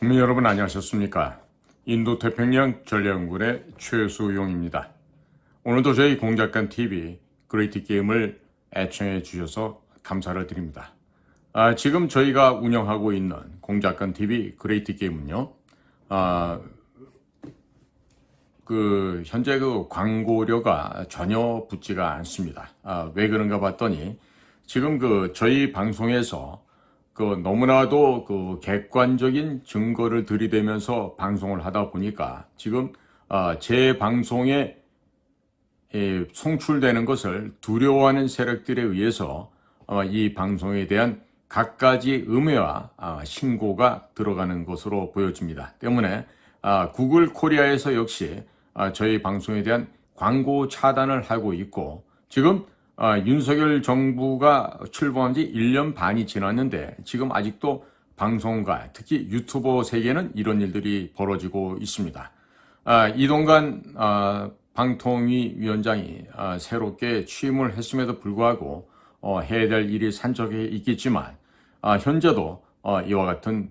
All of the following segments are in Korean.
국민 여러분 안녕하셨습니까? 인도태평양 전략연구원의 최수용입니다. 오늘도 저희 공작관TV 그레이트 게임을 애청해 주셔서 감사를 드립니다. 지금 저희가 운영하고 있는 공작관TV 그레이트 게임은요, 현재 광고료가 전혀 붙지가 않습니다. 왜 그런가 봤더니 지금 저희 방송에서 너무나도 객관적인 증거를 들이대면서 방송을 하다 보니까 지금 제 방송에 송출되는 것을 두려워하는 세력들에 의해서 이 방송에 대한 갖가지 음해와 신고가 들어가는 것으로 보여집니다. 때문에 구글 코리아에서 역시 저희 방송에 대한 광고 차단을 하고 있고, 지금 윤석열 정부가 출범한 지 1년 반이 지났는데 지금 아직도 방송가, 특히 유튜버 세계는 이런 일들이 벌어지고 있습니다. 이동관 방통위 위원장이 새롭게 취임을 했음에도 불구하고 해야 될 일이 산적해 있겠지만 현재도 이와 같은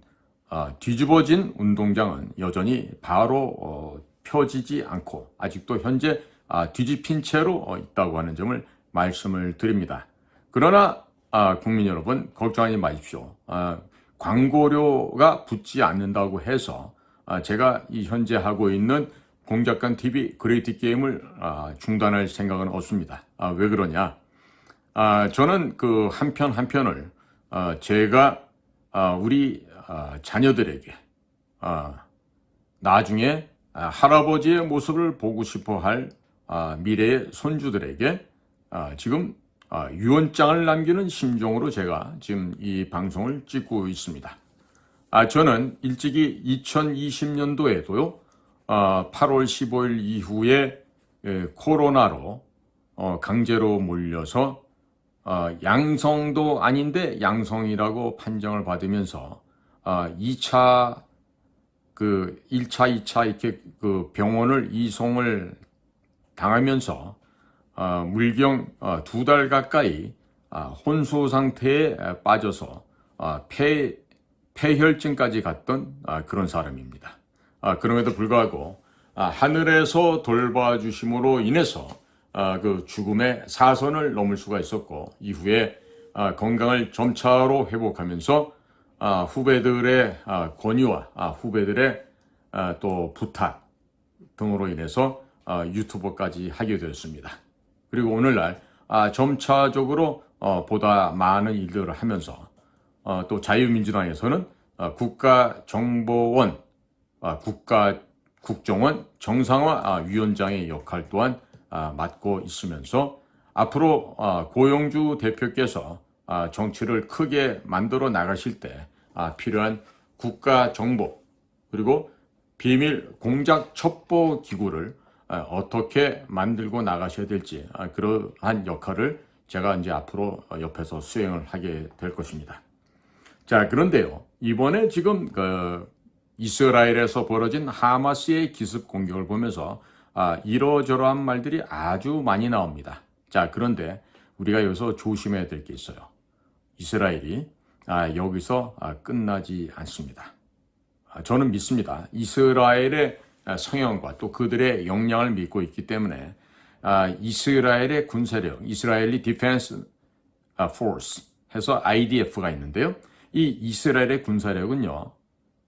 뒤집어진 운동장은 여전히 바로 펴지지 않고 아직도 현재 뒤집힌 채로 있다고 하는 점을 말씀을 드립니다. 그러나 국민 여러분 걱정하지 마십시오. 광고료가 붙지 않는다고 해서 제가 현재 하고 있는 공작관TV 그레이트 게임을 중단할 생각은 없습니다. 왜 그러냐? 저는 한 편 한 편을 제가 우리 자녀들에게 나중에 할아버지의 모습을 보고 싶어 할 미래의 손주들에게 지금 유언장을 남기는 심정으로 제가 지금 이 방송을 찍고 있습니다. 저는 일찍이 2020년도에도요, 8월 15일 이후에 코로나로 강제로 몰려서 양성도 아닌데 양성이라고 판정을 받으면서 1차, 2차 이렇게 병원을 이송을 당하면서 물경 2달 가까이 혼수 상태에 빠져서 폐혈증까지 갔던 그런 사람입니다. 그럼에도 불구하고 하늘에서 돌봐주심으로 인해서 죽음의 사선을 넘을 수가 있었고, 이후에 건강을 점차로 회복하면서 후배들의 권유와 후배들의 또 부탁 등으로 인해서 유튜버까지 하게 되었습니다. 그리고 오늘날 점차적으로 보다 많은 일들을 하면서 또 자유민주당에서는 국가정보원, 국정원 정상화 위원장의 역할 또한 맡고 있으면서 앞으로 고영주 대표께서 정치를 크게 만들어 나가실 때 필요한 국가정보 그리고 비밀 공작 첩보 기구를 어떻게 만들고 나가셔야 될지 그러한 역할을 제가 이제 앞으로 옆에서 수행을 하게 될 것입니다. 자, 그런데요, 이번에 지금 이스라엘에서 벌어진 하마스의 기습 공격을 보면서 이러저러한 말들이 아주 많이 나옵니다. 자, 그런데 우리가 여기서 조심해야 될 게 있어요. 이스라엘이 여기서 끝나지 않습니다. 저는 믿습니다. 이스라엘의 성향과 또 그들의 역량을 믿고 있기 때문에 이스라엘의 군사력, 이스라엘리 디펜스 포스 해서 IDF가 있는데요. 이 이스라엘의 군사력은요,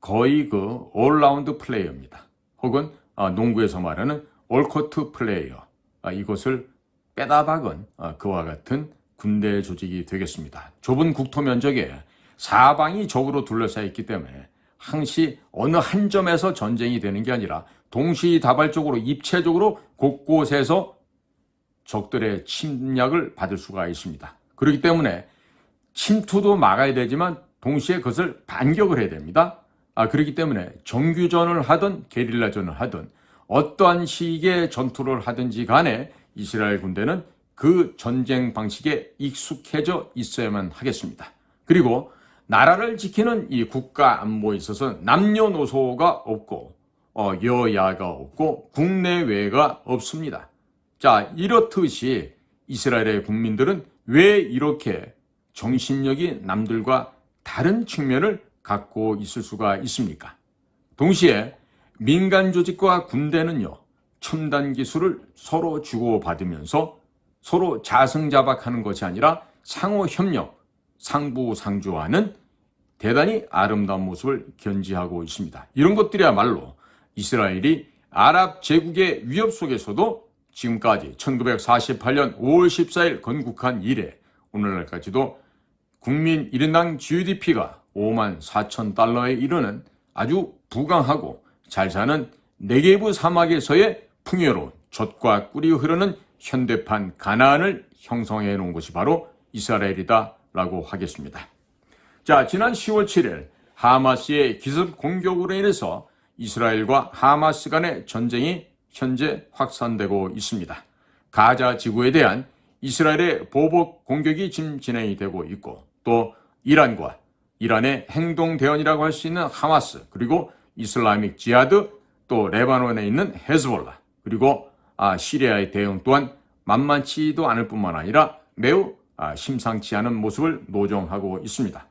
거의 올라운드 플레이어입니다. 혹은 농구에서 말하는 올코트 플레이어, 이것을 빼다 박은 그와 같은 군대 조직이 되겠습니다. 좁은 국토 면적에 사방이 적으로 둘러싸여 있기 때문에 항시 어느 한 점에서 전쟁이 되는 게 아니라 동시다발적으로 입체적으로 곳곳에서 적들의 침략을 받을 수가 있습니다. 그렇기 때문에 침투도 막아야 되지만 동시에 그것을 반격을 해야 됩니다. 그렇기 때문에 정규전을 하든 게릴라전을 하든 어떠한 식의 전투를 하든지 간에 이스라엘 군대는 그 전쟁 방식에 익숙해져 있어야만 하겠습니다. 그리고 나라를 지키는 이 국가 안보에 있어서 남녀노소가 없고 여야가 없고 국내외가 없습니다. 자, 이렇듯이 이스라엘의 국민들은 왜 이렇게 정신력이 남들과 다른 측면을 갖고 있을 수가 있습니까? 동시에 민간 조직과 군대는요, 첨단 기술을 서로 주고받으면서 서로 자승자박하는 것이 아니라 상호 협력, 상부상조하는 대단히 아름다운 모습을 견지하고 있습니다. 이런 것들이야말로 이스라엘이 아랍 제국의 위협 속에서도 지금까지 1948년 5월 14일 건국한 이래 오늘날까지도 국민 1인당 GDP가 5만 4천 달러에 이르는 아주 부강하고 잘 사는 네게브 사막에서의 풍요로운 젖과 꿀이 흐르는 현대판 가나안을 형성해 놓은 것이 바로 이스라엘이다라고 하겠습니다. 자, 지난 10월 7일 하마스의 기습 공격으로 인해서 이스라엘과 하마스 간의 전쟁이 현재 확산되고 있습니다. 가자 지구에 대한 이스라엘의 보복 공격이 지금 진행이 되고 있고, 또 이란과 이란의 행동 대원이라고 할 수 있는 하마스, 그리고 이슬라믹 지하드, 또 레바논에 있는 헤즈볼라, 그리고 시리아의 대응 또한 만만치도 않을 뿐만 아니라 매우 심상치 않은 모습을 노정하고 있습니다.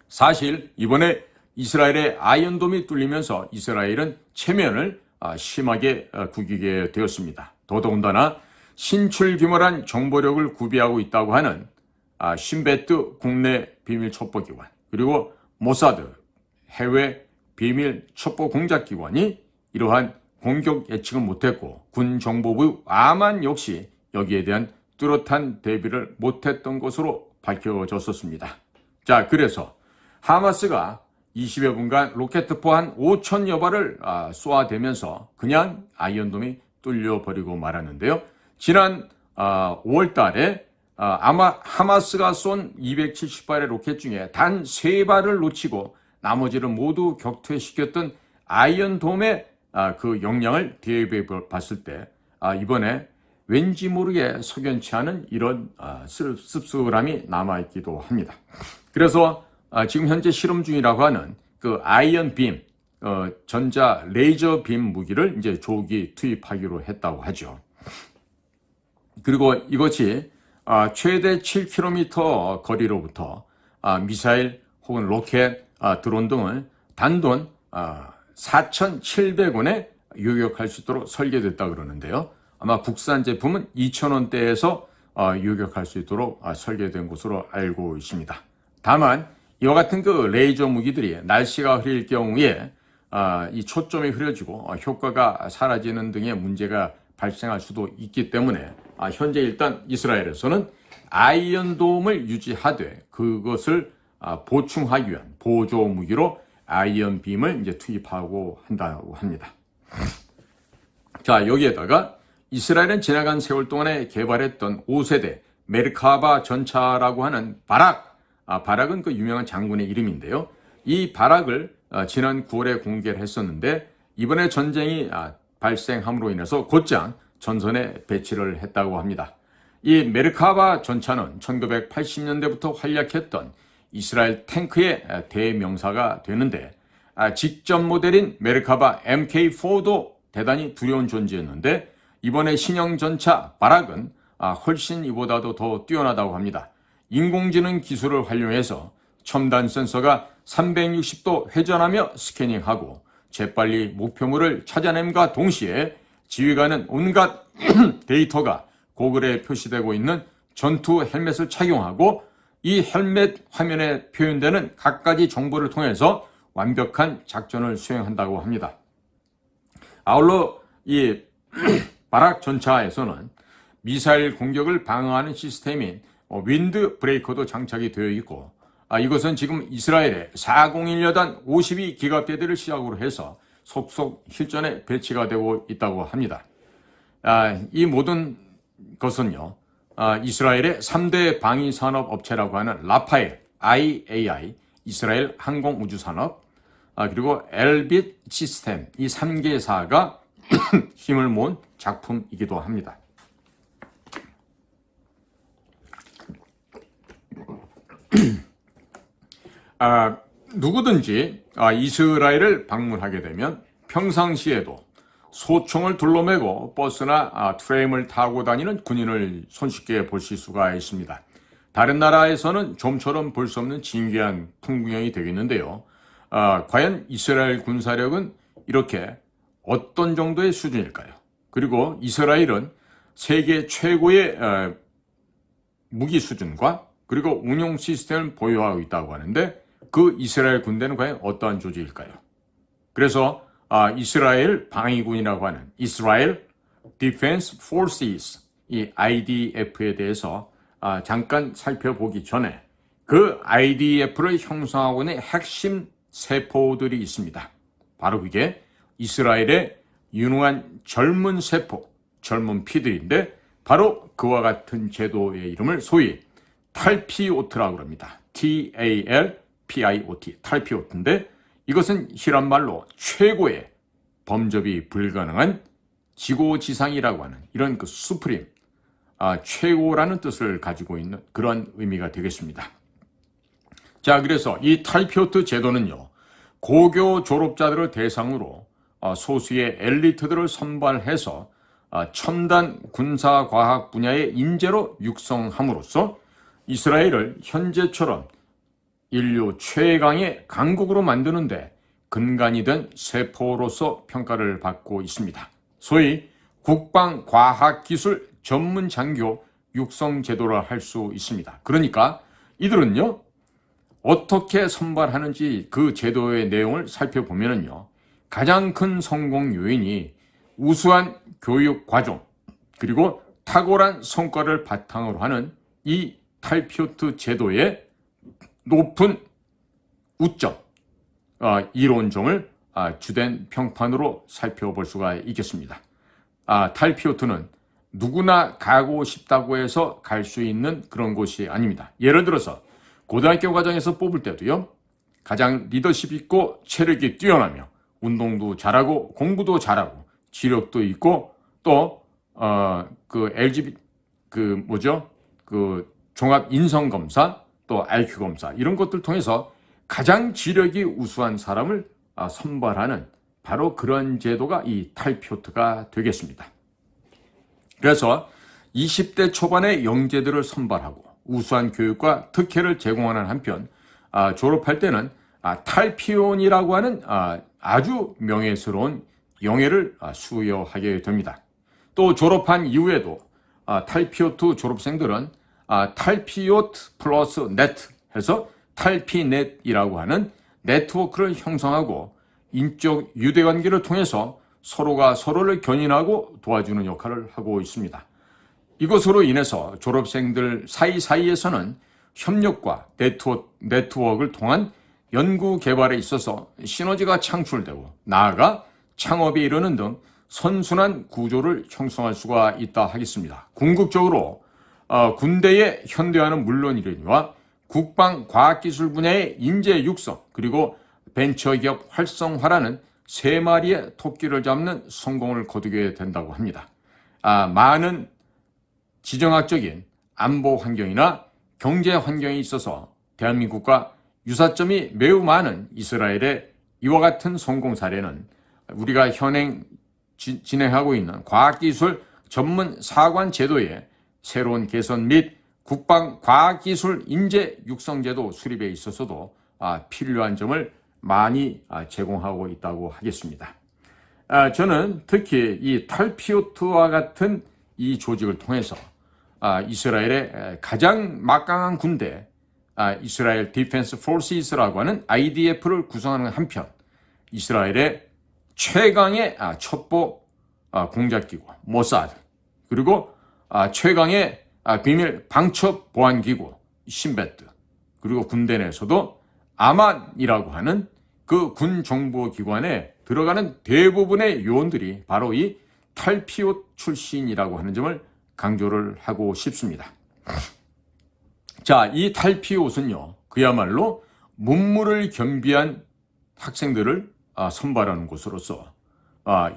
사실 이번에 이스라엘의 아이언돔이 뚫리면서 이스라엘은 체면을 심하게 구기게 되었습니다. 더더군다나 신출귀몰한 정보력을 구비하고 있다고 하는 신베트 국내 비밀 첩보기관, 그리고 모사드 해외 비밀 첩보 공작기관이 이러한 공격 예측은 못했고, 군 정보부 아만 역시 여기에 대한 뚜렷한 대비를 못했던 것으로 밝혀졌었습니다. 자, 그래서 하마스가 20여 분간 로켓포 한 5천여 발을 쏘아대면서 그냥 아이언돔이 뚫려버리고 말았는데요. 지난 5월 달에 아마 하마스가 쏜 270발의 로켓 중에 단 3발을 놓치고 나머지를 모두 격퇴시켰던 아이언돔의 그 역량을 대비해 봤을 때 이번에 왠지 모르게 석연치 않은 이런 씁쓸함이 남아있기도 합니다. 그래서 지금 현재 실험 중이라고 하는 그 아이언 빔, 전자 레이저 빔 무기를 이제 조기 투입하기로 했다고 하죠. 그리고 이것이 최대 7km 거리로부터 미사일 혹은 로켓, 드론 등을 단돈 4,700원에 요격할 수 있도록 설계됐다 그러는데요. 아마 국산 제품은 2,000원대에서 요격할 수 있도록 설계된 것으로 알고 있습니다. 다만 이와 같은 그 레이저 무기들이 날씨가 흐릴 경우에 이 초점이 흐려지고 효과가 사라지는 등의 문제가 발생할 수도 있기 때문에 현재 일단 이스라엘에서는 아이언돔을 유지하되 그것을 보충하기 위한 보조 무기로 아이언 빔을 이제 투입하고 한다고 합니다. 자, 여기에다가 이스라엘은 지나간 세월 동안에 개발했던 5세대 메르카바 전차라고 하는 바락, 바락은 그 유명한 장군의 이름인데요. 이 바락을 지난 9월에 공개를 했었는데 이번에 전쟁이 발생함으로 인해서 곧장 전선에 배치를 했다고 합니다. 이 메르카바 전차는 1980년대부터 활약했던 이스라엘 탱크의 대명사가 되는데 직접 모델인 메르카바 MK4도 대단히 두려운 존재였는데 이번에 신형 전차 바락은 훨씬 이보다도 더 뛰어나다고 합니다. 인공지능 기술을 활용해서 첨단 센서가 360도 회전하며 스캐닝하고 재빨리 목표물을 찾아냄과 동시에 지휘관은 온갖 데이터가 고글에 표시되고 있는 전투 헬멧을 착용하고 이 헬멧 화면에 표현되는 갖가지 정보를 통해서 완벽한 작전을 수행한다고 합니다. 아울러 이 바락 전차에서는 미사일 공격을 방어하는 시스템인 윈드 브레이커도 장착이 되어 있고 이것은 지금 이스라엘의 401여단 52기갑대들을 시작으로 해서 속속 실전에 배치가 되고 있다고 합니다. 이 모든 것은요, 이스라엘의 3대 방위산업업체라고 하는 라파엘, IAI, 이스라엘 항공우주산업, 그리고 엘빗 시스템, 이 3개사가 힘을 모은 작품이기도 합니다. 누구든지 이스라엘을 방문하게 되면 평상시에도 소총을 둘러매고 버스나 트램을 타고 다니는 군인을 손쉽게 보실 수가 있습니다. 다른 나라에서는 좀처럼 볼 수 없는 진귀한 풍경이 되겠는데요. 과연 이스라엘 군사력은 이렇게 어떤 정도의 수준일까요? 그리고 이스라엘은 세계 최고의 무기 수준과 그리고 운용 시스템을 보유하고 있다고 하는데 그 이스라엘 군대는 과연 어떠한 조직일까요? 그래서 이스라엘 방위군이라고 하는 Israel Defense Forces, 이 IDF에 대해서 잠깐 살펴보기 전에 그 IDF를 형성하고 있는 핵심 세포들이 있습니다. 바로 그게 이스라엘의 유능한 젊은 세포, 젊은 피들인데 바로 그와 같은 제도의 이름을 소위 탈피오트라고 합니다. TALPIOT, 탈피오트인데 이것은 히란말로 최고의 범접이 불가능한 지고지상이라고 하는 이런 그 수프림, 최고라는 뜻을 가지고 있는 그런 의미가 되겠습니다. 자, 그래서 이 탈피오트 제도는요, 고교 졸업자들을 대상으로 소수의 엘리트들을 선발해서 첨단 군사과학 분야의 인재로 육성함으로써 이스라엘을 현재처럼 인류 최강의 강국으로 만드는데 근간이 된 세포로서 평가를 받고 있습니다. 소위 국방과학기술 전문 장교 육성 제도라 할 수 있습니다. 그러니까 이들은요, 어떻게 선발하는지 그 제도의 내용을 살펴보면요, 가장 큰 성공 요인이 우수한 교육 과정 그리고 탁월한 성과를 바탕으로 하는 이 탈피오트 제도의 높은 우점, 이론점을 주된 평판으로 살펴볼 수가 있겠습니다. 탈피오트는 누구나 가고 싶다고 해서 갈 수 있는 그런 곳이 아닙니다. 예를 들어서 고등학교 과정에서 뽑을 때도요, 가장 리더십 있고 체력이 뛰어나며 운동도 잘하고 공부도 잘하고 지력도 있고 또 종합 인성 검사 또 IQ 검사 이런 것들 통해서 가장 지력이 우수한 사람을 선발하는 바로 그런 제도가 이 탈피오트가 되겠습니다. 그래서 20대 초반의 영재들을 선발하고 우수한 교육과 특혜를 제공하는 한편 졸업할 때는 탈피온이라고 하는 아주 명예스러운 영예를 수여하게 됩니다. 또 졸업한 이후에도 탈피오트 졸업생들은 탈피오트 플러스 네트 해서 탈피넷이라고 하는 네트워크를 형성하고 인적 유대관계를 통해서 서로가 서로를 견인하고 도와주는 역할을 하고 있습니다. 이것으로 인해서 졸업생들 사이사이에서는 협력과 네트워크를 통한 연구 개발에 있어서 시너지가 창출되고 나아가 창업에 이르는 등 선순환 구조를 형성할 수가 있다 하겠습니다. 궁극적으로 군대의 현대화는 물론이려니와 국방과학기술 분야의 인재 육성 그리고 벤처기업 활성화라는 세 마리의 토끼를 잡는 성공을 거두게 된다고 합니다. 많은 지정학적인 안보 환경이나 경제 환경에 있어서 대한민국과 유사점이 매우 많은 이스라엘의 이와 같은 성공 사례는 우리가 현행 진행하고 있는 과학기술 전문 사관 제도의 새로운 개선 및 국방 과학기술 인재 육성 제도 수립에 있어서도 필요한 점을 많이 제공하고 있다고 하겠습니다. 저는 특히 이 탈피오트와 같은 이 조직을 통해서 이스라엘의 가장 막강한 군대 이스라엘 디펜스 포시스라고 하는 IDF를 구성하는 한편 이스라엘의 최강의 첩보 공작기구 모사드 그리고 최강의 비밀 방첩 보안기구 신베트 그리고 군대 내에서도 아만이라고 하는 그 군 정보기관에 들어가는 대부분의 요원들이 바로 이 탈피옷 출신이라고 하는 점을 강조를 하고 싶습니다. 자, 이 탈피옷은요, 그야말로 문무를 겸비한 학생들을 선발하는 곳으로서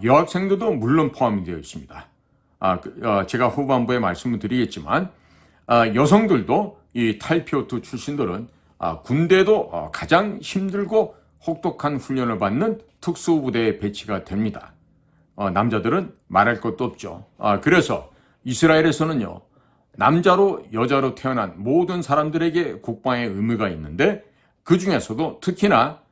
여학생들도 물론 포함이 되어 있습니다. 제가 후반부에 말씀을 드리겠지만 여성들도 이 탈피오트 출신들은 군대도 가장 힘들고 혹독한 훈련을 받는 특수부대에 배치가 됩니다. 남자들은 말할 것도 없죠. 그래서 이스라엘에서는요, 남자로 여자로 태어난 모든 사람들에게 국방의 의무가 있는데 그 중에서도 특히나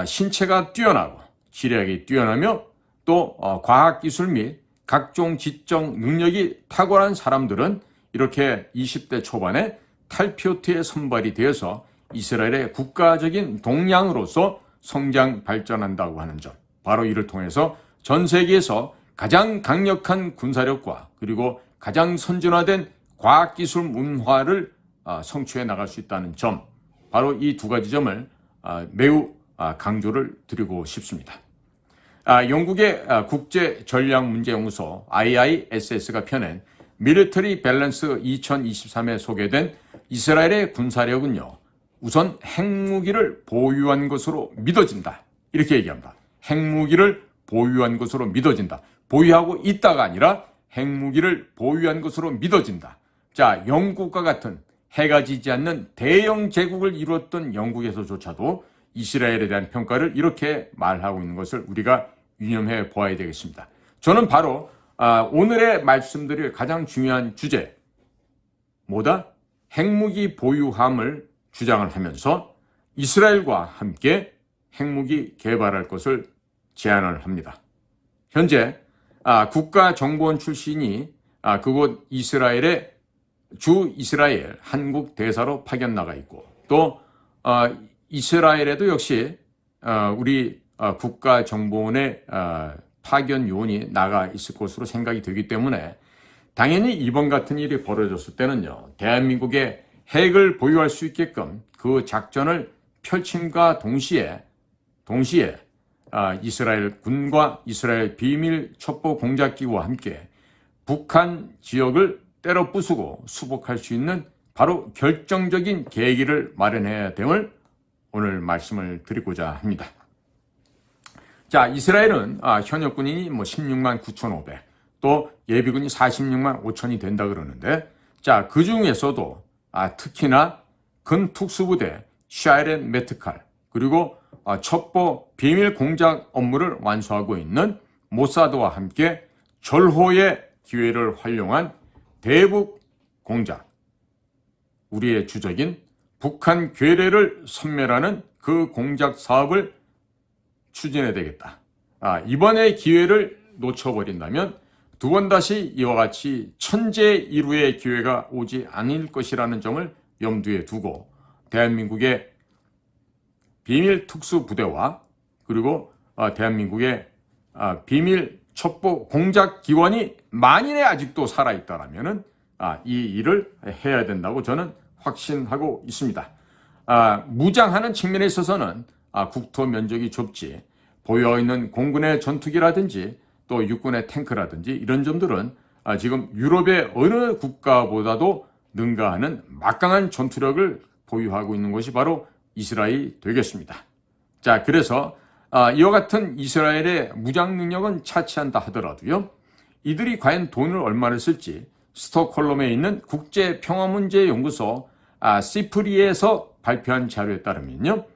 신체가 뛰어나고 지력이 뛰어나며 또 과학기술 및 각종 지적 능력이 탁월한 사람들은 이렇게 20대 초반에 탈피오트에 선발이 되어서 이스라엘의 국가적인 동량으로서 성장 발전한다고 하는 점, 바로 이를 통해서 전 세계에서 가장 강력한 군사력과 그리고 가장 선진화된 과학기술 문화를 성취해 나갈 수 있다는 점, 바로 이 두 가지 점을 매우 강조를 드리고 싶습니다. 영국의 국제전략문제연구소 IISS가 펴낸 밀리터리 밸런스 2023에 소개된 이스라엘의 군사력은요, 우선 핵무기를 보유한 것으로 믿어진다. 이렇게 얘기합니다. 핵무기를 보유한 것으로 믿어진다. 보유하고 있다가 아니라 핵무기를 보유한 것으로 믿어진다. 자, 영국과 같은 해가 지지 않는 대영 제국을 이루었던 영국에서조차도 이스라엘에 대한 평가를 이렇게 말하고 있는 것을 우리가 유념해 보아야 되겠습니다. 저는 바로 오늘의 말씀드릴 가장 중요한 주제, 뭐다? 핵무기 보유함을 주장을 하면서 이스라엘과 함께 핵무기 개발할 것을 제안을 합니다. 현재 국가정보원 출신이 그곳 이스라엘의 주 이스라엘 한국 대사로 파견 나가 있고, 또 이스라엘에도 역시 우리 국가정보원의 파견 요원이 나가 있을 것으로 생각이 되기 때문에 당연히 이번 같은 일이 벌어졌을 때는요, 대한민국의 핵을 보유할 수 있게끔 그 작전을 펼침과 동시에 이스라엘 군과 이스라엘 비밀 첩보 공작기구와 함께 북한 지역을 때려 부수고 수복할 수 있는 바로 결정적인 계기를 마련해야 됨을 오늘 말씀을 드리고자 합니다. 자, 이스라엘은 현역 군인이 16만 9,500, 또 예비군이 46만 5천이 된다 그러는데, 자, 그 중에서도 특히나 근특수부대 샤이렌 메트칼, 그리고 첩보 비밀 공작 업무를 완수하고 있는 모사드와 함께 절호의 기회를 활용한 대북 공작, 우리의 주적인 북한 괴뢰를 섬멸하는 그 공작 사업을 추진해야 되겠다. 이번에 기회를 놓쳐버린다면 두 번 다시 이와 같이 천재일우의 기회가 오지 않을 것이라는 점을 염두에 두고 대한민국의 비밀 특수부대와 그리고 대한민국의 비밀 첩보 공작 기관이 만일에 아직도 살아있다라면은 이 일을 해야 된다고 저는 확신하고 있습니다. 무장하는 측면에 있어서는 국토 면적이 좁지, 보유하고 있는 공군의 전투기라든지 또 육군의 탱크라든지 이런 점들은 지금 유럽의 어느 국가보다도 능가하는 막강한 전투력을 보유하고 있는 것이 바로 이스라엘이 되겠습니다. 자, 그래서 이와 같은 이스라엘의 무장 능력은 차치한다 하더라도요, 이들이 과연 돈을 얼마를 쓸지 스톡홀름에 있는 국제평화문제연구소 시프리에서 발표한 자료에 따르면요,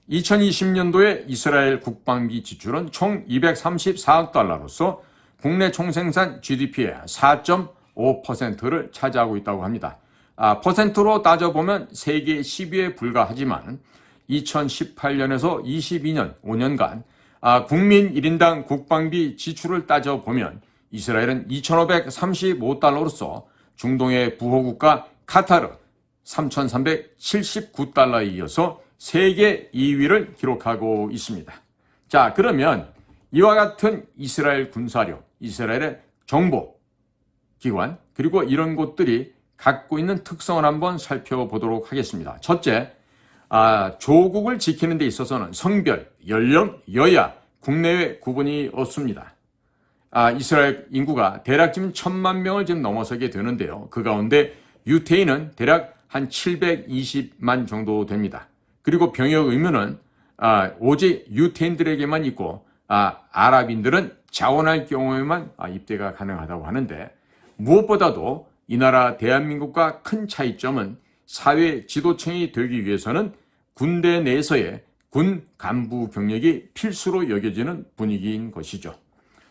2020년도에 이스라엘 국방비 지출은 총 234억 달러로서 국내 총생산 GDP의 4.5%를 차지하고 있다고 합니다. 퍼센트로 따져보면 세계 10위에 불과하지만 2018년에서 22년 5년간 국민 1인당 국방비 지출을 따져보면 이스라엘은 2,535달러로서 중동의 부호국가 카타르 3,379달러에 이어서 세계 2위를 기록하고 있습니다. 자, 그러면 이와 같은 이스라엘 군사력, 이스라엘의 정보기관, 그리고 이런 곳들이 갖고 있는 특성을 한번 살펴보도록 하겠습니다. 첫째, 조국을 지키는 데 있어서는 성별, 연령, 여야, 국내외 구분이 없습니다. 이스라엘 인구가 대략 지금 1,000만 명을 지금 넘어서게 되는데요. 그 가운데 유태인은 대략 한 720만 정도 됩니다. 그리고 병역 의무는 오직 유태인들에게만 있고 아랍인들은 자원할 경우에만 입대가 가능하다고 하는데, 무엇보다도 이 나라 대한민국과 큰 차이점은 사회 지도층이 되기 위해서는 군대 내에서의 군 간부 경력이 필수로 여겨지는 분위기인 것이죠.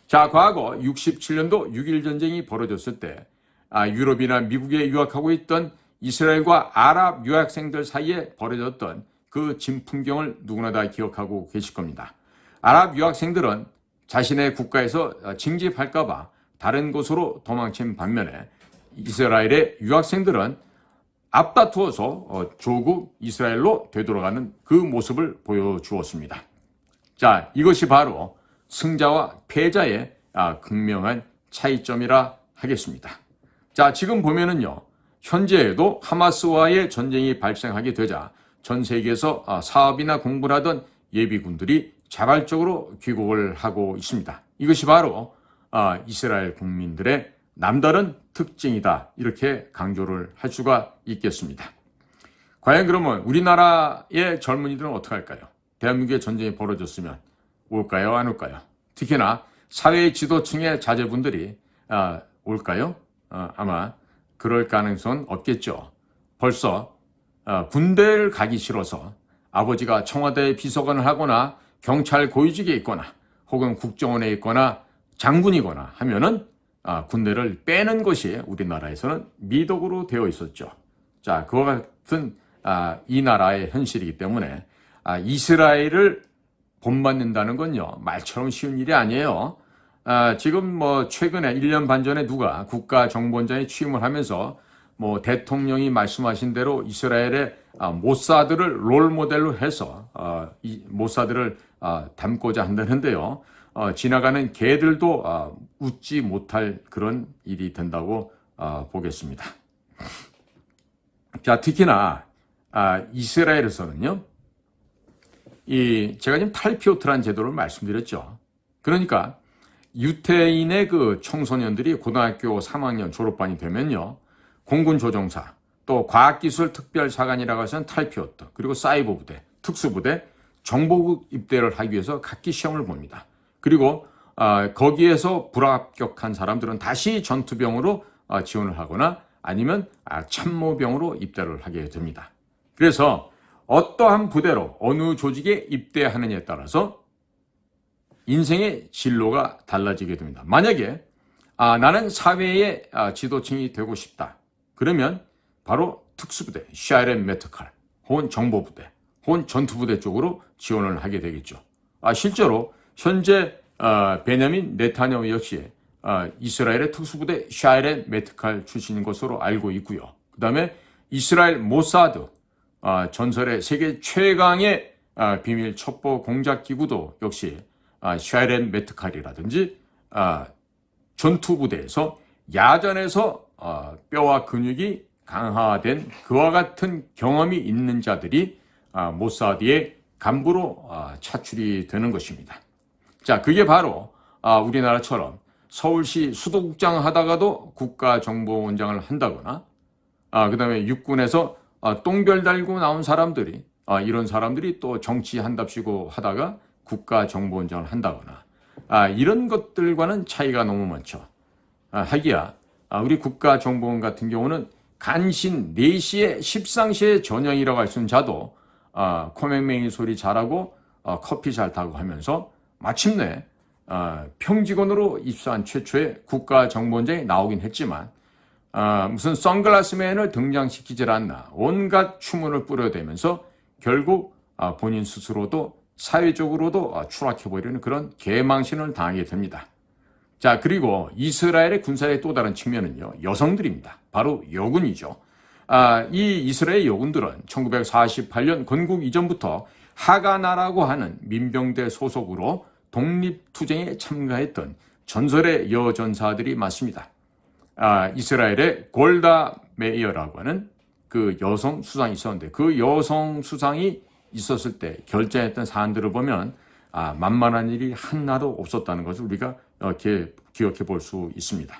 자, 과거 67년도 6.1 전쟁이 벌어졌을 때 유럽이나 미국에 유학하고 있던 이스라엘과 아랍 유학생들 사이에 벌어졌던 그 진풍경을 누구나 다 기억하고 계실 겁니다. 아랍 유학생들은 자신의 국가에서 징집할까봐 다른 곳으로 도망친 반면에 이스라엘의 유학생들은 앞다투어서 조국 이스라엘로 되돌아가는 그 모습을 보여주었습니다. 자, 이것이 바로 승자와 패자의 극명한 차이점이라 하겠습니다. 자, 지금 보면은요, 현재에도 하마스와의 전쟁이 발생하게 되자 전 세계에서 사업이나 공부를 하던 예비군들이 자발적으로 귀국을 하고 있습니다. 이것이 바로 이스라엘 국민들의 남다른 특징이다, 이렇게 강조를 할 수가 있겠습니다. 과연 그러면 우리나라의 젊은이들은 어떻게 할까요? 대한민국의 전쟁이 벌어졌으면 올까요, 안 올까요? 특히나 사회 지도층의 자제분들이 올까요? 아마 그럴 가능성은 없겠죠. 벌써 군대를 가기 싫어서 아버지가 청와대 비서관을 하거나 경찰 고위직에 있거나 혹은 국정원에 있거나 장군이거나 하면은 군대를 빼는 것이 우리나라에서는 미덕으로 되어 있었죠. 자, 그와 같은 이 나라의 현실이기 때문에 이스라엘을 본받는다는 건요, 말처럼 쉬운 일이 아니에요. 지금 최근에 1년 반 전에 누가 국가정보원장에 취임을 하면서 대통령이 말씀하신 대로 이스라엘의 모사드를 롤모델로 해서 이 모사드를 담고자 한다는데요. 지나가는 개들도 웃지 못할 그런 일이 된다고 보겠습니다. 자, 특히나 이스라엘에서는요, 제가 지금 탈피오트라는 제도를 말씀드렸죠. 그러니까 유태인의 그 청소년들이 고등학교 3학년 졸업반이 되면요, 공군조종사, 또 과학기술특별사관이라고 해서는 탈피오트, 그리고 사이버 부대, 특수부대, 정보국 입대를 하기 위해서 각기 시험을 봅니다. 그리고 거기에서 불합격한 사람들은 다시 전투병으로 지원을 하거나 아니면 참모병으로 입대를 하게 됩니다. 그래서 어떠한 부대로 어느 조직에 입대하느냐에 따라서 인생의 진로가 달라지게 됩니다. 만약에 나는 사회의 지도층이 되고 싶다. 그러면 바로 특수부대, 샤이렌 메트칼, 혹은 정보부대, 혹은 전투부대 쪽으로 지원을 하게 되겠죠. 실제로 현재 베냐민 네타냐후 역시 이스라엘의 특수부대 샤이렌 메트칼 출신인 것으로 알고 있고요. 그 다음에 이스라엘 모사드, 전설의 세계 최강의 비밀 첩보 공작기구도 역시 샤이렌 메트칼이라든지 전투부대에서 야전에서 뼈와 근육이 강화된 그와 같은 경험이 있는 자들이 모사드의 간부로 차출이 되는 것입니다. 자, 그게 바로 우리나라처럼 서울시 수도국장 하다가도 국가정보원장을 한다거나 그 다음에 육군에서 똥별 달고 나온 사람들이 이런 사람들이 또 정치한답시고 하다가 국가정보원장을 한다거나 이런 것들과는 차이가 너무 많죠. 하기야 우리 국가정보원 같은 경우는 간신 4시에 십상시에 전형이라고 할 수 있는 자도 코맹맹이 소리 잘하고 커피 잘 타고 하면서 마침내 평직원으로 입사한 최초의 국가정보원장이 나오긴 했지만 무슨 선글라스맨을 등장시키질 않나 온갖 추문을 뿌려대면서 결국 본인 스스로도 사회적으로도 추락해버리는 그런 개망신을 당하게 됩니다. 자, 그리고 이스라엘의 군사의 또 다른 측면은요, 여성들입니다. 바로 여군이죠. 이 이스라엘 여군들은 1948년 건국 이전부터 하가나라고 하는 민병대 소속으로 독립투쟁에 참가했던 전설의 여전사들이 많습니다. 이스라엘의 골다 메이어라고 하는 그 여성 수상이 있었는데 그 여성 수상이 있었을 때 결정했던 사안들을 보면 만만한 일이 하나도 없었다는 것을 우리가 기억해 볼 수 있습니다.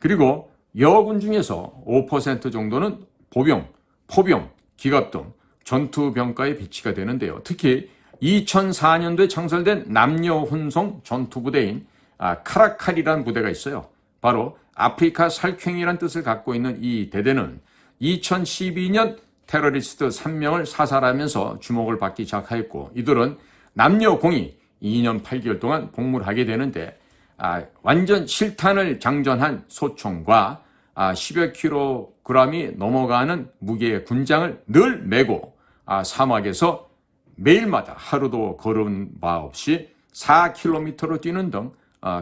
그리고 여군 중에서 5% 정도는 보병, 포병, 기갑 등 전투병과에 배치가 되는데요. 특히 2004년도에 창설된 남녀 혼성 전투부대인 카라칼이라는 부대가 있어요. 바로 아프리카 살쾡이라는 뜻을 갖고 있는 이 대대는 2012년 테러리스트 3명을 사살하면서 주목을 받기 시작하였고 이들은 남녀 공이 2년 8개월 동안 복무를 하게 되는데 완전 실탄을 장전한 소총과 10여 킬로그램이 넘어가는 무게의 군장을 늘 메고 사막에서 매일마다 하루도 걸은 바 없이 4km로 뛰는 등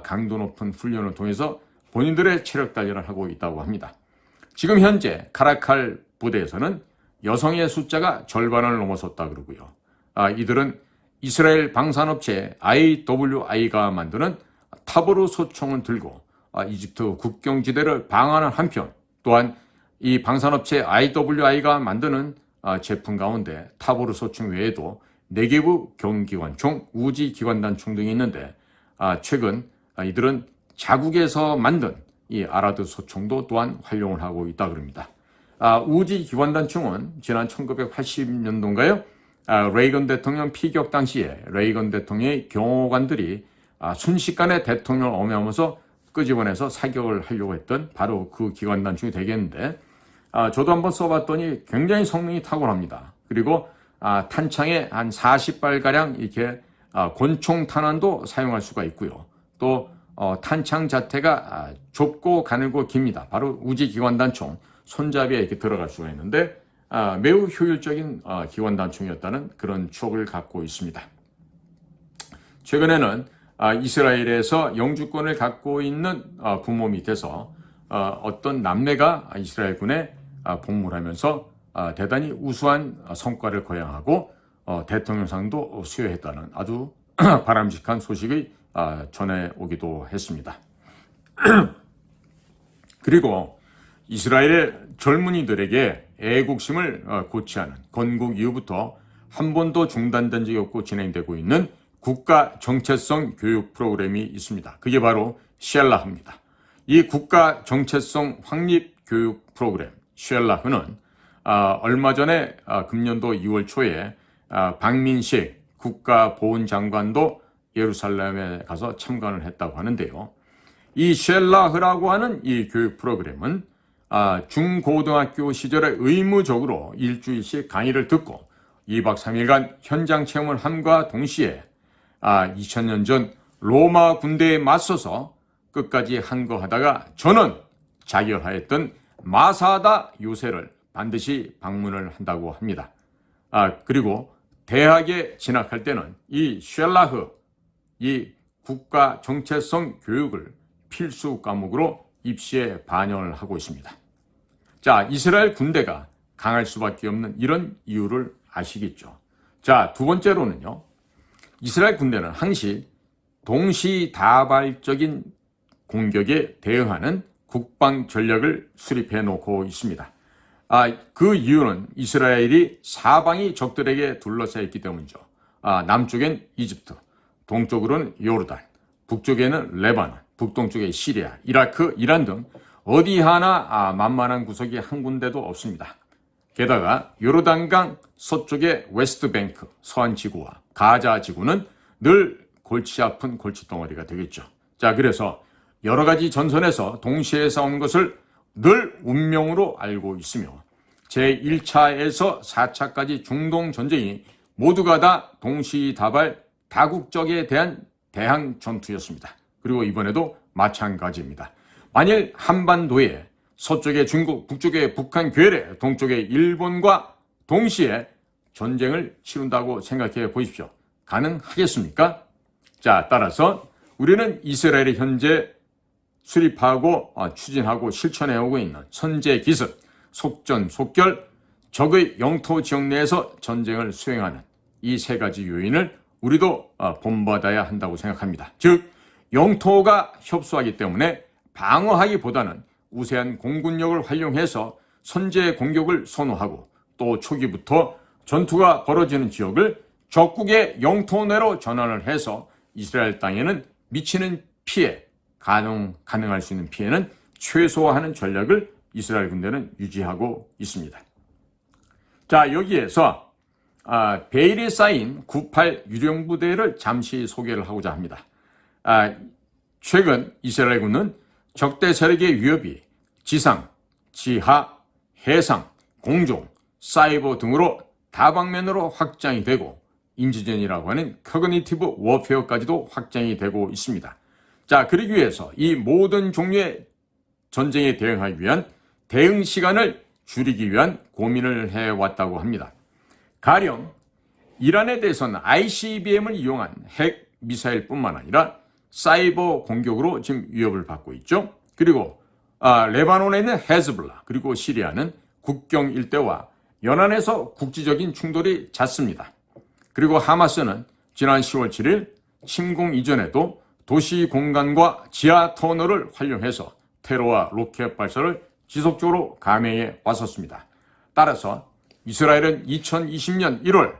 강도 높은 훈련을 통해서 본인들의 체력 단련을 하고 있다고 합니다. 지금 현재 카라칼 부대에서는 여성의 숫자가 절반을 넘어섰다 그러고요. 이들은 이스라엘 방산업체 IWI가 만드는 타보르 소총을 들고 이집트 국경지대를 방어하는 한편, 또한 이 방산업체 IWI가 만드는 제품 가운데 타보르 소총 외에도 네게브 경기관총, 우지 기관단총 등이 있는데 최근 이들은 자국에서 만든 이 아라드 소총도 또한 활용을 하고 있다 그럽니다. 우지 기관단총은 지난 1980년도인가요? 레이건 대통령 피격 당시에 레이건 대통령의 경호관들이 순식간에 대통령을 엄회하면서 끄집어내서 사격을 하려고 했던 바로 그 기관단총이 되겠는데, 저도 한번 써봤더니 굉장히 성능이 탁월합니다. 그리고 탄창에 한 40발가량 이렇게 권총 탄환도 사용할 수가 있고요. 또 탄창 자체가 좁고 가늘고 깁니다. 바로 우지 기관단총, 손잡이에 이렇게 들어갈 수가 있는데 매우 효율적인 기관단총이었다는 그런 추억을 갖고 있습니다. 최근에는 이스라엘에서 영주권을 갖고 있는 부모 밑에서 어떤 남매가 이스라엘군에 복무를 하면서 대단히 우수한 성과를 거양하고 대통령상도 수여했다는 아주 바람직한 소식이 전해오기도 했습니다. 그리고 이스라엘의 젊은이들에게 애국심을 고취하는 건국 이후부터 한 번도 중단된 적이 없고 진행되고 있는 국가 정체성 교육 프로그램이 있습니다. 그게 바로 쉘라흐입니다. 이 국가 정체성 확립 교육 프로그램 쉘라흐는 얼마 전에 금년도 2월 초에 박민식 국가보훈장관도 예루살렘에 가서 참관을 했다고 하는데요. 이 쉘라흐라고 하는 이 교육 프로그램은 중고등학교 시절에 의무적으로 일주일씩 강의를 듣고 2박 3일간 현장 체험을 함과 동시에 2000년 전 로마 군대에 맞서서 끝까지 항거하다가 저는 자결하였던 마사다 요새를 반드시 방문을 한다고 합니다. 그리고 대학에 진학할 때는 이 쉘라흐, 이 국가 정체성 교육을 필수 과목으로 입시에 반영을 하고 있습니다. 자, 이스라엘 군대가 강할 수밖에 없는 이런 이유를 아시겠죠? 자, 두 번째로는요. 이스라엘 군대는 항시 동시다발적인 공격에 대응하는 국방 전략을 수립해 놓고 있습니다. 그 이유는 이스라엘이 사방이 적들에게 둘러싸여 있기 때문이죠. 남쪽엔 이집트, 동쪽으로는 요르단, 북쪽에는 레바논, 북동쪽에 시리아, 이라크, 이란 등 어디 하나 만만한 구석이 한 군데도 없습니다. 게다가 요르단강 서쪽의 웨스트뱅크, 서한 지구와 가자 지구는 늘 골치 아픈 골칫덩어리가 되겠죠. 자, 그래서 여러 가지 전선에서 동시에 싸우는 것을 늘 운명으로 알고 있으며 제1차에서 4차까지 중동 전쟁이 모두가 다 동시다발 다국적에 대한 대항 전투였습니다. 그리고 이번에도 마찬가지입니다. 만일 한반도에 서쪽에 중국, 북쪽에 북한 괴뢰, 동쪽에 일본과 동시에 전쟁을 치른다고 생각해 보십시오. 가능하겠습니까? 자, 따라서 우리는 이스라엘이 현재 수립하고 추진하고 실천해오고 있는 선제기습, 속전속결, 적의 영토 지역 내에서 전쟁을 수행하는 이 세 가지 요인을 우리도 본받아야 한다고 생각합니다. 즉, 영토가 협소하기 때문에 방어하기보다는 우세한 공군력을 활용해서 선제 공격을 선호하고 또 초기부터 전투가 벌어지는 지역을 적국의 영토 내로 전환을 해서 이스라엘 땅에는 미치는 피해, 가능할 수 있는 피해는 최소화하는 전략을 이스라엘 군대는 유지하고 있습니다. 자, 여기에서 베일에 쌓인 98 유령부대를 잠시 소개를 하고자 합니다. 최근 이스라엘군은 적대 세력의 위협이 지상, 지하, 해상, 공중, 사이버 등으로 다방면으로 확장이 되고 인지전이라고 하는 커그니티브 워페어까지도 확장이 되고 있습니다. 자, 그러기 위해서 이 모든 종류의 전쟁에 대응하기 위한 대응 시간을 줄이기 위한 고민을 해왔다고 합니다. 가령 이란에 대해서는 ICBM을 이용한 핵 미사일뿐만 아니라 사이버 공격으로 지금 위협을 받고 있죠. 그리고 레바논에 있는 헤즈볼라 그리고 시리아는 국경 일대와 연안에서 국지적인 충돌이 잦습니다. 그리고 하마스는 지난 10월 7일 침공 이전에도 도시 공간과 지하 터널을 활용해서 테러와 로켓 발사를 지속적으로 감행해 왔었습니다. 따라서 이스라엘은 2020년 1월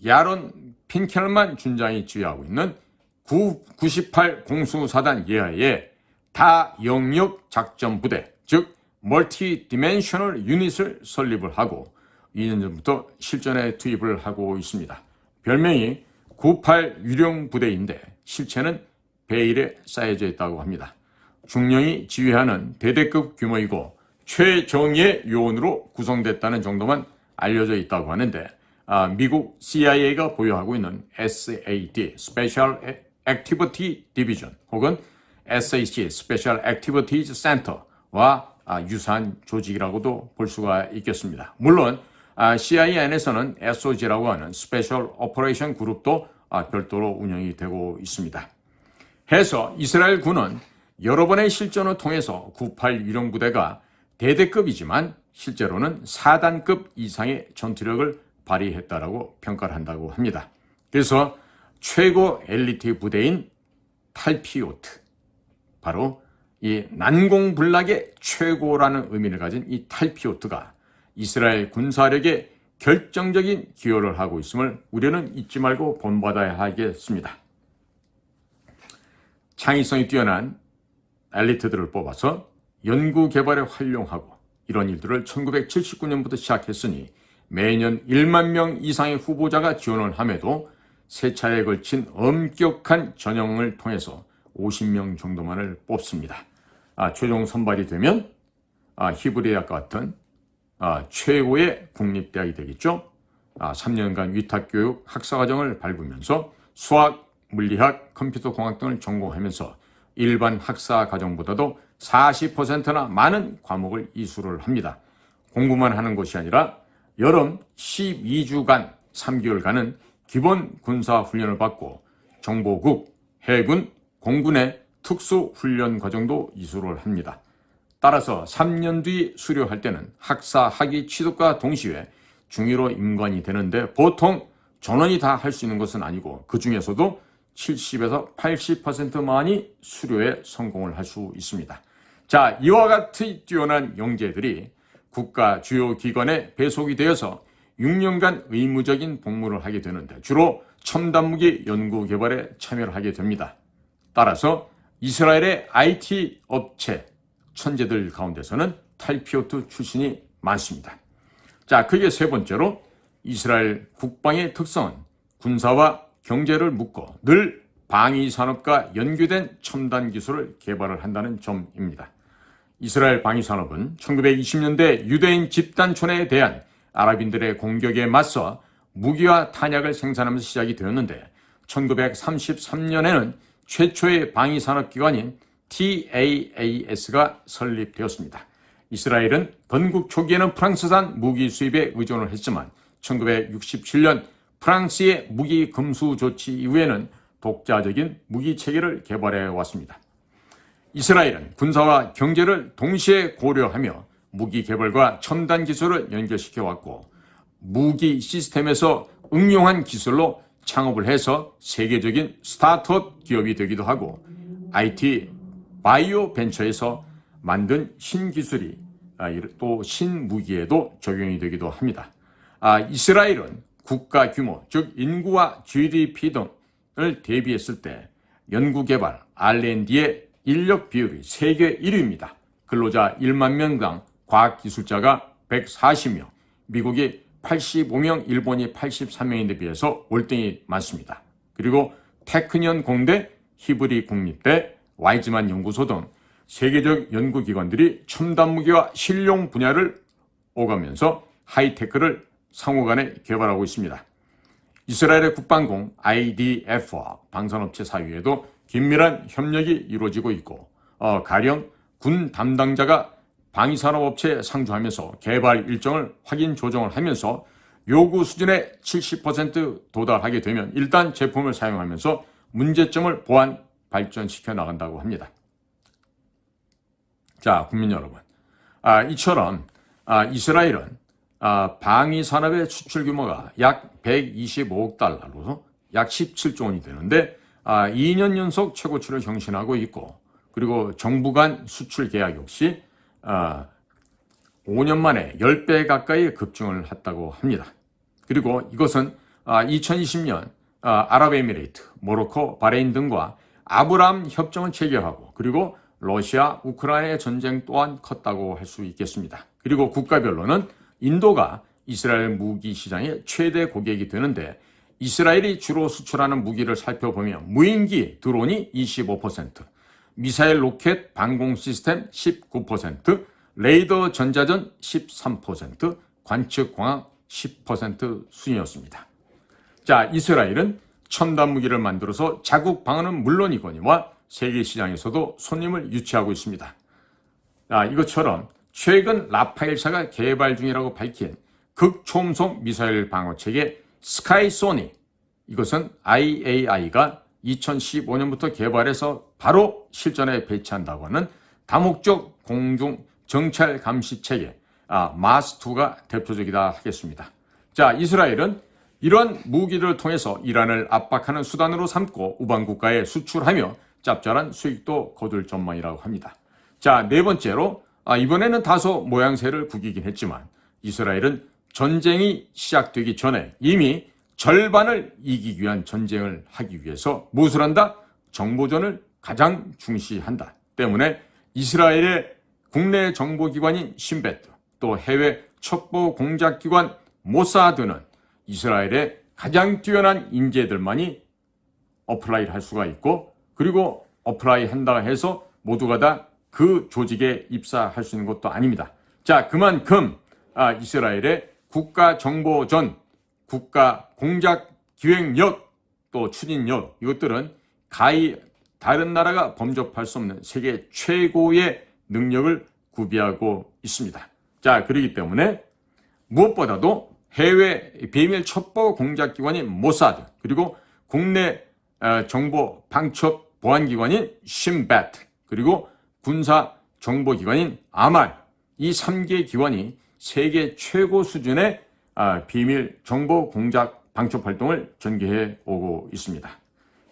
야론 핀켈만 준장이 지휘하고 있는 98 공수사단 예하의 다영역 작전부대, 즉 멀티 디멘셔널 유닛을 설립을 하고 2년 전부터 실전에 투입을 하고 있습니다. 별명이 98 유령 부대인데 실체는 베일에 쌓여져 있다고 합니다. 중령이 지휘하는 대대급 규모이고 최정예 요원으로 구성됐다는 정도만 알려져 있다고 하는데 미국 CIA가 보유하고 있는 SAD, Special Activity Division 혹은 SAC, Special Activities Center와 유사한 조직이라고도 볼 수가 있겠습니다. 물론 CIA 안에서는 SOG라고 하는 Special Operation 그룹도 별도로 운영이 되고 있습니다. 해서 이스라엘 군은 여러 번의 실전을 통해서 98 유령부대가 대대급이지만 실제로는 4단급 이상의 전투력을 발휘했다라고 평가를 한다고 합니다. 그래서 최고 엘리트 부대인 탈피오트, 바로 이 난공불락의 최고라는 의미를 가진 이 탈피오트가 이스라엘 군사력에 결정적인 기여를 하고 있음을 우리는 잊지 말고 본받아야 하겠습니다. 창의성이 뛰어난 엘리트들을 뽑아서 연구개발에 활용하고 이런 일들을 1979년부터 시작했으니 매년 1만 명 이상의 후보자가 지원을 함에도 세 차례에 걸친 엄격한 전형을 통해서 50명 정도만을 뽑습니다. 최종 선발이 되면 히브리 대학과 같은 최고의 국립대학이 되겠죠. 3년간 위탁교육 학사과정을 밟으면서 수학, 물리학, 컴퓨터공학 등을 전공하면서 일반 학사과정보다도 40%나 많은 과목을 이수를 합니다. 공부만 하는 것이 아니라 여름 12주간 3개월간은 기본 군사훈련을 받고 정보국, 해군, 공군의 특수훈련 과정도 이수를 합니다. 따라서 3년 뒤 수료할 때는 학사 학위 취득과 동시에 중위로 임관이 되는데 보통 전원이 다 할 수 있는 것은 아니고 그 중에서도 70에서 80%만이 수료에 성공을 할 수 있습니다. 자, 이와 같은 뛰어난 영재들이 국가 주요 기관에 배속이 되어서 6년간 의무적인 복무를 하게 되는데 주로 첨단무기 연구 개발에 참여를 하게 됩니다. 따라서 이스라엘의 IT 업체 천재들 가운데서는 탈피오트 출신이 많습니다. 자, 그게 세 번째로 이스라엘 국방의 특성은 군사와 경제를 묶어 늘 방위산업과 연계된 첨단 기술을 개발을 한다는 점입니다. 이스라엘 방위산업은 1920년대 유대인 집단촌에 대한 아랍인들의 공격에 맞서 무기와 탄약을 생산하면서 시작이 되었는데 1933년에는 최초의 방위산업기관인 TAAS가 설립되었습니다. 이스라엘은 건국 초기에는 프랑스산 무기 수입에 의존을 했지만 1967년 프랑스의 무기 금수 조치 이후에는 독자적인 무기 체계를 개발해 왔습니다. 이스라엘은 군사와 경제를 동시에 고려하며 무기 개발과 첨단 기술을 연결시켜 왔고 무기 시스템에서 응용한 기술로 창업을 해서 세계적인 스타트업 기업이 되기도 하고 IT 바이오 벤처에서 만든 신기술이 또 신무기에도 적용이 되기도 합니다. 이스라엘은 국가 규모, 즉 인구와 GDP 등을 대비했을 때 연구개발, R&D의 인력 비율이 세계 1위입니다. 근로자 1만 명당 과학기술자가 140명, 미국이 85명, 일본이 83명인데 비해서 월등히 많습니다. 그리고 테크니언 공대, 히브리 국립대, 와이즈만 연구소 등 세계적 연구기관들이 첨단무기와 실용 분야를 오가면서 하이테크를 상호간에 개발하고 있습니다. 이스라엘의 국방공 IDF와 방산업체 사이에도 긴밀한 협력이 이루어지고 있고 가령 군 담당자가 방위산업업체에 상주하면서 개발 일정을 확인 조정을 하면서 요구 수준의 70% 도달하게 되면 일단 제품을 사용하면서 문제점을 보완, 발전시켜 나간다고 합니다. 자, 국민 여러분. 이처럼 이스라엘은 방위 산업의 수출 규모가 약 125억 달러로 약 17조 원이 되는데 2년 연속 최고치를 경신하고 있고, 그리고 정부 간 수출 계약 역시 5년 만에 10배 가까이 급증을 했다고 합니다. 그리고 이것은 2020년 아랍에미레이트, 모로코, 바레인 등과 아브라함 협정을 체결하고, 그리고 러시아, 우크라이나의 전쟁 또한 컸다고 할 수 있겠습니다. 그리고 국가별로는 인도가 이스라엘 무기 시장의 최대 고객이 되는데, 이스라엘이 주로 수출하는 무기를 살펴보면 무인기 드론이 25%, 미사일 로켓 방공 시스템 19%, 레이더 전자전 13%, 관측 광학 10% 순이었습니다. 자, 이스라엘은 첨단 무기를 만들어서 자국 방어는 물론이거니와 세계 시장에서도 손님을 유치하고 있습니다. 이것처럼 최근 라파엘사가 개발 중이라고 밝힌 극초음속 미사일 방어 체계 스카이소닉, 이것은 IAI가 2015년부터 개발해서 바로 실전에 배치한다고 하는 다목적 공중 정찰 감시 체계 마스2가 대표적이다 하겠습니다. 자, 이스라엘은 이런 무기들을 통해서 이란을 압박하는 수단으로 삼고 우방 국가에 수출하며 짭짤한 수익도 거둘 전망이라고 합니다. 자, 네 번째로 이번에는 다소 모양새를 구기긴 했지만 이스라엘은 전쟁이 시작되기 전에 이미 절반을 이기기 위한 전쟁을 하기 위해서 무엇을 한다? 정보전을 가장 중시한다. 때문에 이스라엘의 국내 정보기관인 신베트, 또 해외 첩보 공작기관 모사드는 이스라엘의 가장 뛰어난 인재들만이 어플라이를 할 수가 있고, 그리고 어플라이 한다 해서 모두가 다 그 조직에 입사할 수 있는 것도 아닙니다. 자, 그만큼 이스라엘의 국가정보전, 국가공작기획력, 또 추진력, 이것들은 가히 다른 나라가 범접할 수 없는 세계 최고의 능력을 구비하고 있습니다. 자, 그렇기 때문에 무엇보다도 해외 비밀 첩보 공작기관인 모사드, 그리고 국내 정보 방첩 보안기관인 신베트, 그리고 군사 정보기관인 아말, 이 3개 기관이 세계 최고 수준의 비밀 정보 공작 방첩 활동을 전개해 오고 있습니다.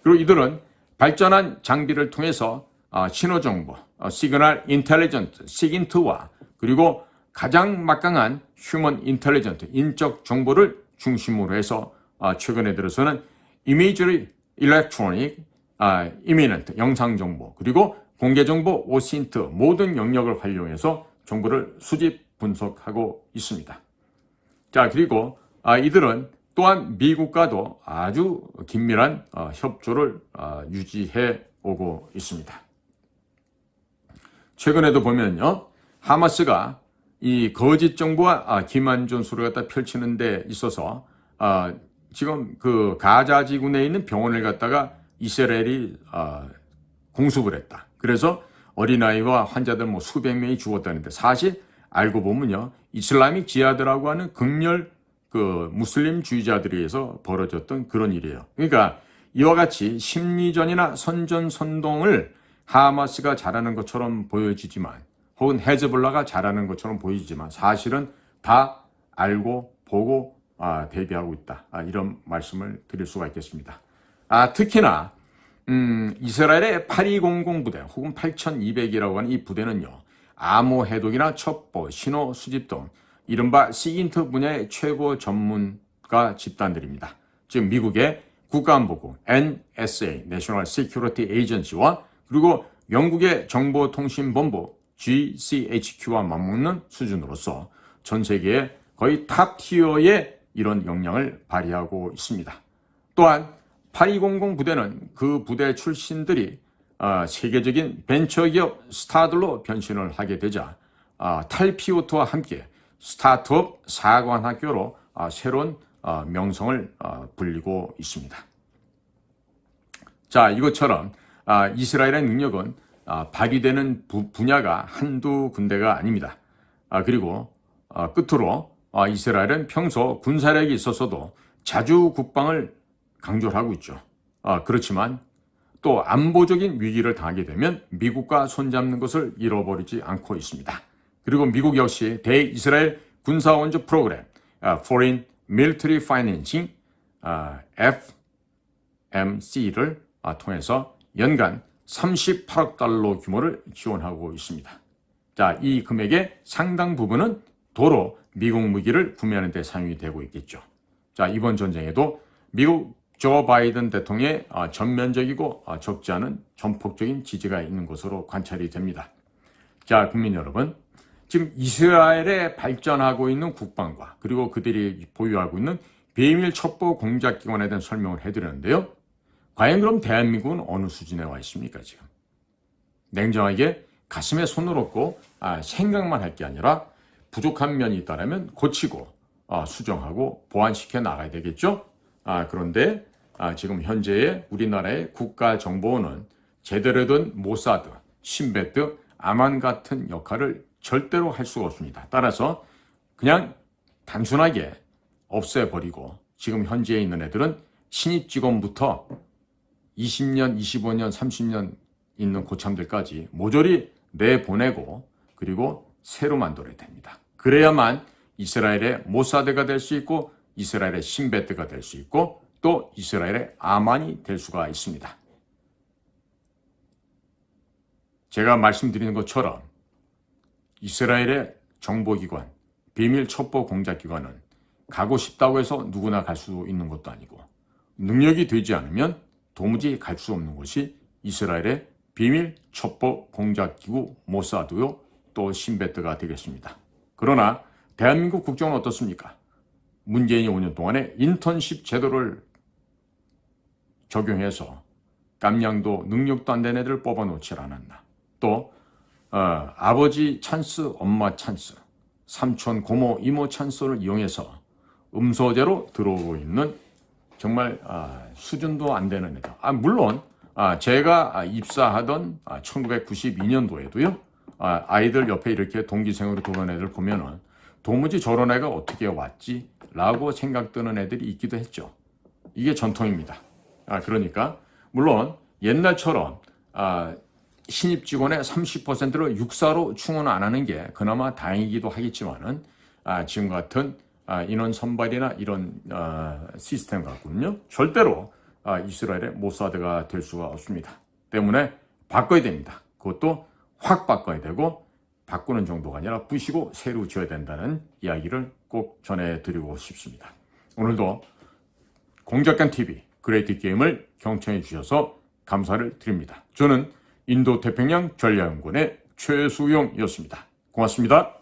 그리고 이들은 발전한 장비를 통해서 신호정보, 시그널 인텔리전트, 시긴트와 그리고 가장 막강한 휴먼 인텔리전트, 인적 정보를 중심으로 해서 최근에 들어서는 이미저리 일렉트로닉, 이미넌트, 영상정보, 그리고 공개정보, 오신트 모든 영역을 활용해서 정보를 수집, 분석하고 있습니다. 자, 그리고 이들은 또한 미국과도 아주 긴밀한 협조를 유지해 오고 있습니다. 최근에도 보면요, 하마스가 이 거짓 정보와 기만 전술을 갖다 펼치는 데 있어서 지금 그 가자 지구내에 있는 병원을 갖다가 이스라엘이 공습을 했다. 그래서 어린아이와 환자들 수백 명이 죽었다는데, 사실 알고 보면요, 이슬라믹 지하드라고 하는 극렬 그 무슬림주의자들에 의해서 벌어졌던 그런 일이에요. 그러니까 이와 같이 심리전이나 선전선동을 하마스가 잘하는 것처럼 보여지지만, 혹은 헤즈볼라가 잘하는 것처럼 보이지만 사실은 다 알고 보고 대비하고 있다. 이런 말씀을 드릴 수가 있겠습니다. 특히나 이스라엘의 8200 부대 혹은 8200이라고 하는 이 부대는요, 암호 해독이나 첩보, 신호 수집 등 이른바 시긴트 분야의 최고 전문가 집단들입니다. 지금 미국의 국가안보국 NSA, National Security Agency와 그리고 영국의 정보통신본부 GCHQ와 맞먹는 수준으로서 전 세계의 거의 탑티어의 이런 역량을 발휘하고 있습니다. 또한 8200 부대는 그 부대 출신들이 세계적인 벤처기업 스타들로 변신을 하게 되자 탈피오트와 함께 스타트업 사관학교로 새로운 명성을 불리고 있습니다. 자, 이것처럼 이스라엘의 능력은 발휘되는 분야가 한두 군데가 아닙니다. 그리고 끝으로 이스라엘은 평소 군사력이 있어서도 자주 국방을 강조를 하고 있죠. 그렇지만 또 안보적인 위기를 당하게 되면 미국과 손잡는 것을 잃어버리지 않고 있습니다. 그리고 미국 역시 대이스라엘 군사원조 프로그램 Foreign Military Financing FMC를 통해서 연간 38억 달러 규모를 지원하고 있습니다. 자, 이 금액의 상당 부분은 도로 미국 무기를 구매하는 데 사용이 되고 있겠죠. 자, 이번 전쟁에도 미국 조 바이든 대통령의 전면적이고 적지 않은 전폭적인 지지가 있는 것으로 관찰이 됩니다. 자, 국민 여러분, 지금 이스라엘에 발전하고 있는 국방과 그리고 그들이 보유하고 있는 비밀 첩보 공작기관에 대한 설명을 해드렸는데요. 과연 그럼 대한민국은 어느 수준에 와 있습니까, 지금? 냉정하게 가슴에 손을 얹고 생각만 할 게 아니라 부족한 면이 있다면 고치고 수정하고 보완시켜 나가야 되겠죠? 그런데 지금 현재의 우리나라의 국가정보원은 제대로 된 모사드, 신베트, 아만 같은 역할을 절대로 할 수가 없습니다. 따라서 그냥 단순하게 없애버리고 지금 현재에 있는 애들은 신입 직원부터 20년, 25년, 30년 있는 고참들까지 모조리 내보내고 그리고 새로 만들어야 됩니다. 그래야만 이스라엘의 모사드가 될 수 있고 이스라엘의 신베트가 될 수 있고 또 이스라엘의 아만이 될 수가 있습니다. 제가 말씀드리는 것처럼 이스라엘의 정보기관, 비밀 첩보 공작기관은 가고 싶다고 해서 누구나 갈 수 있는 것도 아니고 능력이 되지 않으면 도무지 갈 수 없는 것이 이스라엘의 비밀 첩보 공작기구 모사드요 또 신베트가 되겠습니다. 그러나 대한민국 국정은 어떻습니까? 문재인이 5년 동안에 인턴십 제도를 적용해서 깜냥도 능력도 안 된 애들 뽑아놓지 않았나. 또 아버지 찬스, 엄마 찬스, 삼촌, 고모, 이모 찬스를 이용해서 음소제로 들어오고 있는 정말 수준도 안 되는 애들. 물론 제가 입사하던 1992년도에도요. 아이들 옆에 이렇게 동기생으로 들어온 애들 보면은 도무지 저런 애가 어떻게 왔지? 라고 생각드는 애들이 있기도 했죠. 이게 전통입니다. 그러니까 물론 옛날처럼 신입 직원의 30%를 육사로 충원 안 하는 게 그나마 다행이기도 하겠지만은 지금 같은 인원 선발이나 이런 시스템 갖고는요 절대로 이스라엘의 모사드가 될 수가 없습니다. 때문에 바꿔야 됩니다. 그것도 확 바꿔야 되고 바꾸는 정도가 아니라 부시고 새로 지어야 된다는 이야기를 꼭 전해드리고 싶습니다. 오늘도 공작관 TV 그레이트 게임을 경청해 주셔서 감사를 드립니다. 저는 인도 태평양 전략연구원의 최수용이었습니다. 고맙습니다.